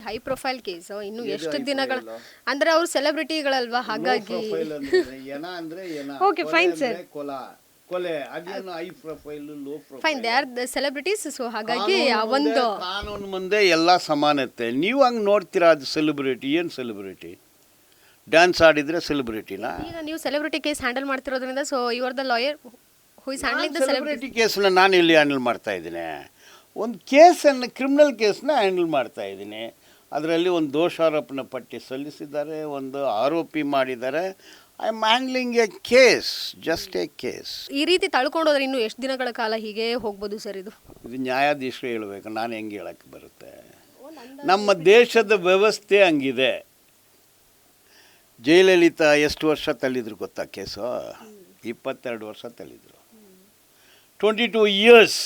High profile case ಇನ್ನು ಎಷ್ಟು ದಿನಗಳ ಅಂದ್ರೆ ಅವರು ಸೆಲೆಬ್ರಿಟಿಗಳಲ್ವಾ ಹಾಗಾಗಿ ಓಕೆ ಫೈನ್ ಸರ್ ಕೊಲೆ ಅದೇನು high profile low profile fine they are the celebrities so ಹಾಗಾಗಿ ಒಂದು ಕಾನೂನು ಮುಂದೆ ಎಲ್ಲ ಸಮಾನತೆ. ನೀವು ಹಂಗೆ ನೋಡ್ತೀರಾ, ಅದು ಸೆಲೆಬ್ರಿಟಿ ಏನು ಸೆಲೆಬ್ರಿಟಿ? ಡ್ಯಾನ್ಸ್ ಆಡಿದರೆ ಸೆಲೆಬ್ರಿಟಿನಾ? ಈಗ ನೀವು ಸೆಲೆಬ್ರಿಟಿ ಕೇಸ್ ಹ್ಯಾಂಡಲ್ ಮಾಡ್ತಿರೋದ್ರಿಂದ so you are the lawyer who is handling the celebrity ಕೇಸನ್ನ ನಾನು ಇಲ್ಲಿ ಹ್ಯಾಂಡಲ್ ಮಾಡ್ತಾ ಇದ್ದೀನಿ. ಒಂದು ಕೇಸನ್ನು ಕ್ರಿಮಿನಲ್ ಕೇಸನ್ನ ಹ್ಯಾಂಡಲ್ ಮಾಡ್ತಾ ಇದ್ದೀನಿ. ಅದರಲ್ಲಿ ಒಂದು ದೋಷಾರೋಪಣ ಪಟ್ಟಿ ಸಲ್ಲಿಸಿದ್ದಾರೆ, ಒಂದು ಆರೋಪಿ ಮಾಡಿದ್ದಾರೆ. I am handling A case, just A case. ಈ ರೀತಿ ತಳ್ಕೊಂಡೋದ್ರೆ ಇನ್ನು ಎಷ್ಟು ದಿನಗಳ ಕಾಲ ಹೀಗೆ ಹೋಗ್ಬೋದು ಸರ್? ಇದು ನ್ಯಾಯಾಧೀಶರು ಹೇಳಬೇಕು, ನಾನು ಹೆಂಗೆ ಹೇಳಕ್ಕೆ ಬರುತ್ತೆ? ನಮ್ಮ ದೇಶದ ವ್ಯವಸ್ಥೆ ಹಂಗಿದೆ. ಜಯಲಲಿತಾ ಎಷ್ಟು ವರ್ಷ ತಳ್ಳಿದ್ರು ಗೊತ್ತಾ ಕೇಸು? 22 ವರ್ಷ ತಳ್ಳಿದ್ರು. 22 ಇಯರ್ಸ್.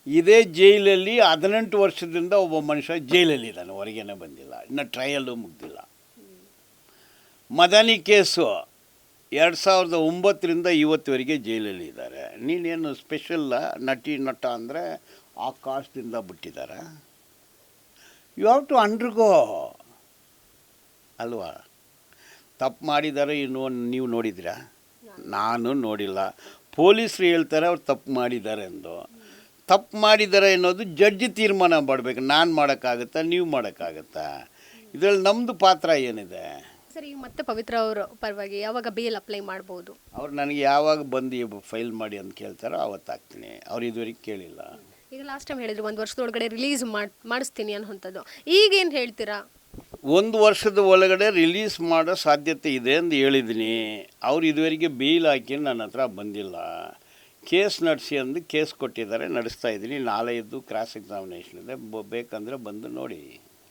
ಇದೇ ಜೈಲಲ್ಲಿ 18 ವರ್ಷದಿಂದ ಒಬ್ಬ ಮನುಷ್ಯ ಜೈಲಲ್ಲಿದ್ದಾನೆ, ಹೊರಗೇನೆ ಬಂದಿಲ್ಲ, ಇನ್ನು ಟ್ರಯಲ್ಲು ಮುಗ್ದಿಲ್ಲ. ಮದನಿ ಕೇಸು 2009ರಿಂದ ಇವತ್ತುವರೆಗೆ ಜೈಲಲ್ಲಿ ಇದ್ದಾರೆ. ನೀನೇನು ಸ್ಪೆಷಲ್ಲ ನಟ ಅಂದರೆ ಆ ಕಾಸ್ಟಿಂದ ಬಿಟ್ಟಿದ್ದಾರೆ. ಯು ಹ್ಯಾವ್ ಟು ಅಂಡರ್ಗೋ ಅಲ್ವಾ? ತಪ್ಪು ಮಾಡಿದ್ದಾರೆ ಇನ್ನು ನೀವು ನೋಡಿದ್ದೀರಾ? ನಾನು ನೋಡಿಲ್ಲ. ಪೊಲೀಸರು ಹೇಳ್ತಾರೆ ಅವ್ರು ತಪ್ಪು ಮಾಡಿದ್ದಾರೆ ಎಂದು. ತಪ್ಪು ಮಾಡಿದ್ದಾರೆ ಅನ್ನೋದು ಜಡ್ಜ್ ತೀರ್ಮಾನ ಮಾಡಬೇಕು. ನಾನು ಮಾಡೋಕ್ಕಾಗತ್ತಾ, ನೀವು ಮಾಡೋಕ್ಕಾಗತ್ತಾ? ಇದರಲ್ಲಿ ನಮ್ಮದು ಪಾತ್ರ ಏನಿದೆ? ಸರ್ ಈಗ ಮತ್ತೆ ಪವಿತ್ರ ಅವರು ಪರವಾಗಿ ಯಾವಾಗ ಬೇಲ್ ಅಪ್ಲೈ ಮಾಡ್ಬೋದು? ಅವ್ರು ನನಗೆ ಯಾವಾಗ ಬಂದು ಫೈಲ್ ಮಾಡಿ ಅಂತ ಕೇಳ್ತಾರೋ ಆವತ್ತು ಹಾಕ್ತೀನಿ. ಅವ್ರು ಇದುವರೆಗೆ ಕೇಳಿಲ್ಲ. ಈಗ ಲಾಸ್ಟ್ ಟೈಮ್ ಹೇಳಿದ್ರು 1 ವರ್ಷದೊಳಗಡೆ ರಿಲೀಸ್ ಮಾಡಿಸ್ತೀನಿ ಅನ್ನೋಂಥದ್ದು. ಈಗೇನು ಹೇಳ್ತೀರಾ? 1 ವರ್ಷದ ಒಳಗಡೆ ರಿಲೀಸ್ ಮಾಡೋ ಸಾಧ್ಯತೆ ಇದೆ ಅಂತ ಹೇಳಿದ್ದೀನಿ. ಅವ್ರು ಇದುವರೆಗೆ ಬೇಲ್ ಹಾಕಿ ನನ್ನ ಹತ್ರ ಬಂದಿಲ್ಲ. ಕೇಸ್ ನಡೆಸಿ ಅಂದು ಕೇಸ್ ಕೊಟ್ಟಿದ್ದಾರೆ, ನಡೆಸ್ತಾ ಇದ್ದೀನಿ. ನಾಳೆ ಇದ್ದು ಕ್ರಾಸ್ ಎಕ್ಸಾಮಿನೇಷನ್ ಇದೆ, ಬೇಕಂದರೆ ಬಂದು ನೋಡಿ.